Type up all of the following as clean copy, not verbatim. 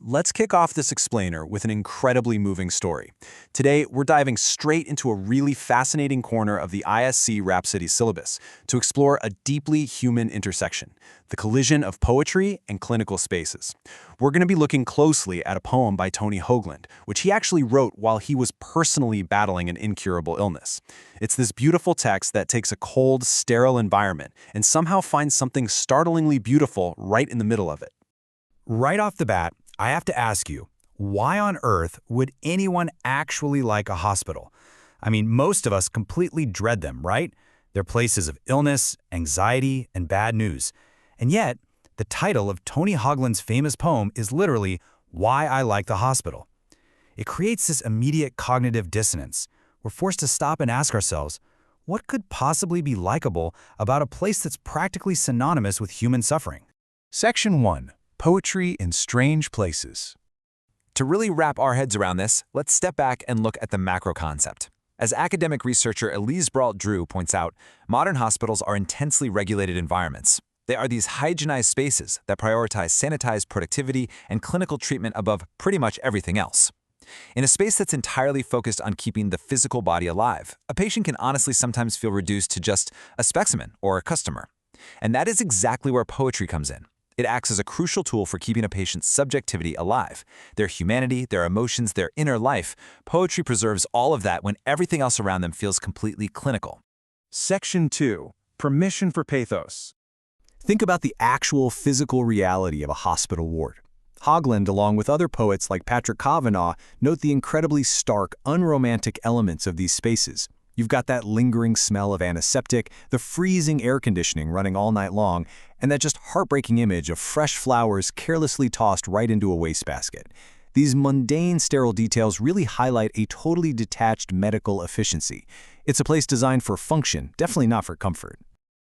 Let's kick off this explainer with an incredibly moving story. Today, we're diving straight into a really fascinating corner of the ISC Rhapsody syllabus to explore a deeply human intersection, the collision of poetry and clinical spaces. We're going to be looking closely at a poem by Tony Hoagland, which he actually wrote while he was personally battling an incurable illness. It's this beautiful text that takes a cold, sterile environment and somehow finds something startlingly beautiful right in the middle of it. Right off the bat, I have to ask you, why on earth would anyone actually like a hospital? I mean, most of us completely dread them, right? They're places of illness, anxiety, and bad news. And yet, the title of Tony Hoagland's famous poem is literally Why I Like the Hospital. It creates this immediate cognitive dissonance. We're forced to stop and ask ourselves, what could possibly be likable about a place that's practically synonymous with human suffering? Section 1. Poetry in Strange Places. To really wrap our heads around this, let's step back and look at the macro concept. As academic researcher Elise Brault-Drew points out, modern hospitals are intensely regulated environments. They are these hygienized spaces that prioritize sanitized productivity and clinical treatment above pretty much everything else. In a space that's entirely focused on keeping the physical body alive, a patient can honestly sometimes feel reduced to just a specimen or a customer. And that is exactly where poetry comes in. It acts as a crucial tool for keeping a patient's subjectivity alive. Their humanity, their emotions, their inner life. Poetry preserves all of that when everything else around them feels completely clinical. Section 2. Permission for Pathos. Think about the actual physical reality of a hospital ward. Hoagland, along with other poets like Patrick Kavanagh, note the incredibly stark, unromantic elements of these spaces. You've got that lingering smell of antiseptic, the freezing air conditioning running all night long, and that just heartbreaking image of fresh flowers carelessly tossed right into a wastebasket. These mundane, sterile details really highlight a totally detached medical efficiency. It's a place designed for function, definitely not for comfort.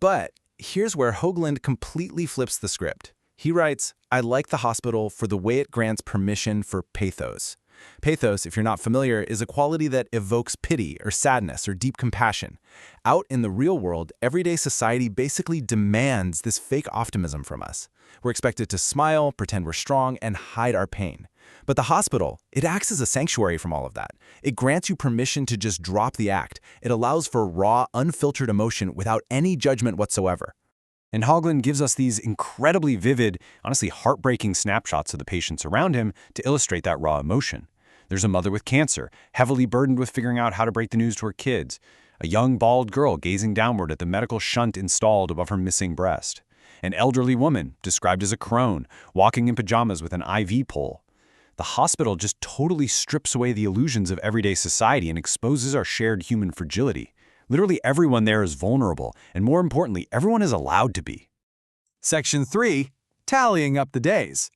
But here's where Hoagland completely flips the script. He writes, I like the hospital for the way it grants permission for pathos. Pathos, if you're not familiar, is a quality that evokes pity or sadness or deep compassion. Out in the real world, everyday society basically demands this fake optimism from us. We're expected to smile, pretend we're strong, and hide our pain. But the hospital, it acts as a sanctuary from all of that. It grants you permission to just drop the act. It allows for raw, unfiltered emotion without any judgment whatsoever. And Hoagland gives us these incredibly vivid, honestly heartbreaking snapshots of the patients around him to illustrate that raw emotion. There's a mother with cancer, heavily burdened with figuring out how to break the news to her kids. A young, bald girl gazing downward at the medical shunt installed above her missing breast. An elderly woman, described as a crone, walking in pajamas with an IV pole. The hospital just totally strips away the illusions of everyday society and exposes our shared human fragility. Literally everyone there is vulnerable, and more importantly, everyone is allowed to be. Section 3. Tallying up the days.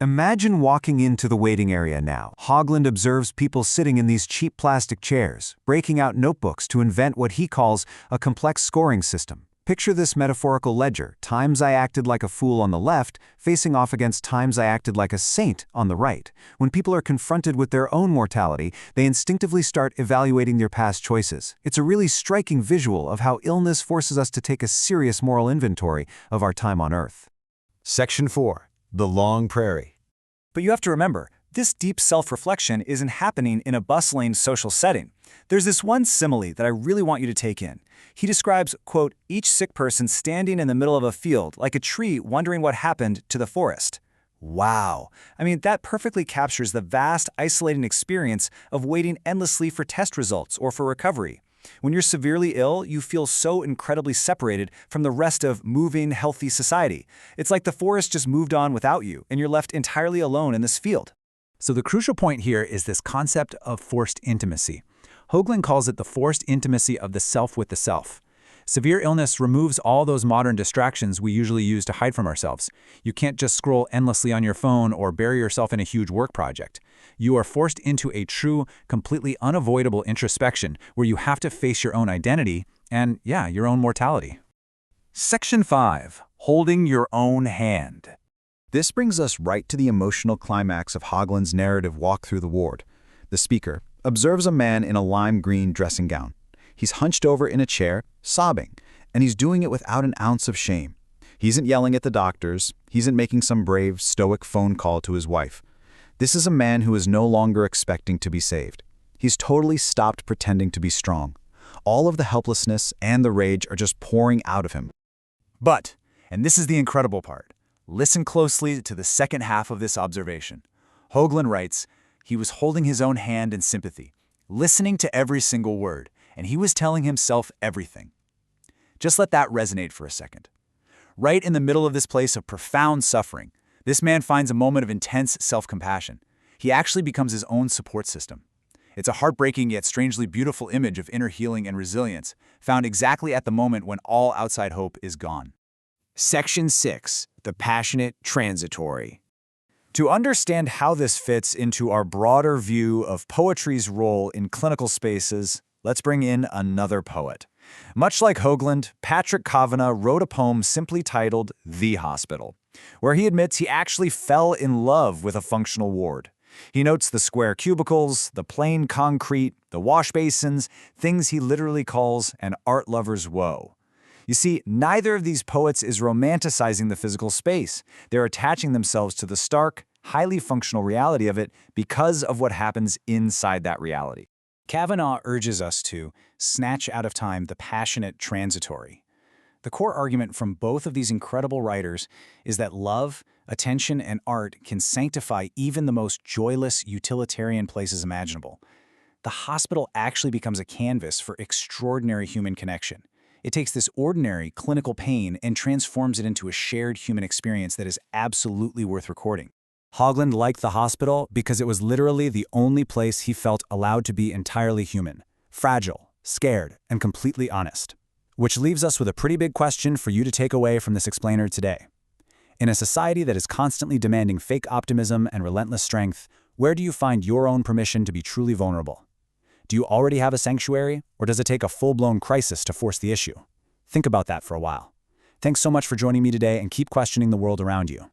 Imagine walking into the waiting area now. Hoagland observes people sitting in these cheap plastic chairs, breaking out notebooks to invent what he calls a complex scoring system. Picture this metaphorical ledger, times I acted like a fool on the left, facing off against times I acted like a saint on the right. When people are confronted with their own mortality, they instinctively start evaluating their past choices. It's a really striking visual of how illness forces us to take a serious moral inventory of our time on Earth. Section 4. The Long Prairie. But you have to remember, this deep self-reflection isn't happening in a bustling social setting. There's this one simile that I really want you to take in. He describes, quote, each sick person standing in the middle of a field like a tree wondering what happened to the forest. Wow. I mean, that perfectly captures the vast, isolating experience of waiting endlessly for test results or for recovery. When you're severely ill, you feel so incredibly separated from the rest of moving, healthy society. It's like the forest just moved on without you, and you're left entirely alone in this field. So the crucial point here is this concept of forced intimacy. Hoagland calls it the forced intimacy of the self with the self. Severe illness removes all those modern distractions we usually use to hide from ourselves. You can't just scroll endlessly on your phone or bury yourself in a huge work project. You are forced into a true, completely unavoidable introspection where you have to face your own identity and, your own mortality. Section 5. Holding your own hand. This brings us right to the emotional climax of Hoagland's narrative walk through the ward. The speaker observes a man in a lime green dressing gown. He's hunched over in a chair, sobbing, and he's doing it without an ounce of shame. He isn't yelling at the doctors. He isn't making some brave, stoic phone call to his wife. This is a man who is no longer expecting to be saved. He's totally stopped pretending to be strong. All of the helplessness and the rage are just pouring out of him. But, and this is the incredible part, listen closely to the second half of this observation. Hoagland writes, he was holding his own hand in sympathy, listening to every single word, and he was telling himself everything. Just let that resonate for a second. Right in the middle of this place of profound suffering, this man finds a moment of intense self-compassion. He actually becomes his own support system. It's a heartbreaking yet strangely beautiful image of inner healing and resilience, found exactly at the moment when all outside hope is gone. Section 6. The passionate transitory. To understand how this fits into our broader view of poetry's role in clinical spaces, let's bring in another poet. Much like Hoagland, Patrick Kavanagh wrote a poem simply titled The Hospital, where he admits he actually fell in love with a functional ward. He notes the square cubicles, the plain concrete, the wash basins, things he literally calls an art lover's woe. You see, neither of these poets is romanticizing the physical space. They're attaching themselves to the stark, highly functional reality of it because of what happens inside that reality. Kavanagh urges us to snatch out of time the passionate transitory. The core argument from both of these incredible writers is that love, attention, and art can sanctify even the most joyless, utilitarian places imaginable. The hospital actually becomes a canvas for extraordinary human connection. It takes this ordinary, clinical pain and transforms it into a shared human experience that is absolutely worth recording. Hoagland liked the hospital because it was literally the only place he felt allowed to be entirely human, fragile, scared, and completely honest. Which leaves us with a pretty big question for you to take away from this explainer today. In a society that is constantly demanding fake optimism and relentless strength, where do you find your own permission to be truly vulnerable? Do you already have a sanctuary, or does it take a full-blown crisis to force the issue? Think about that for a while. Thanks so much for joining me today, and keep questioning the world around you.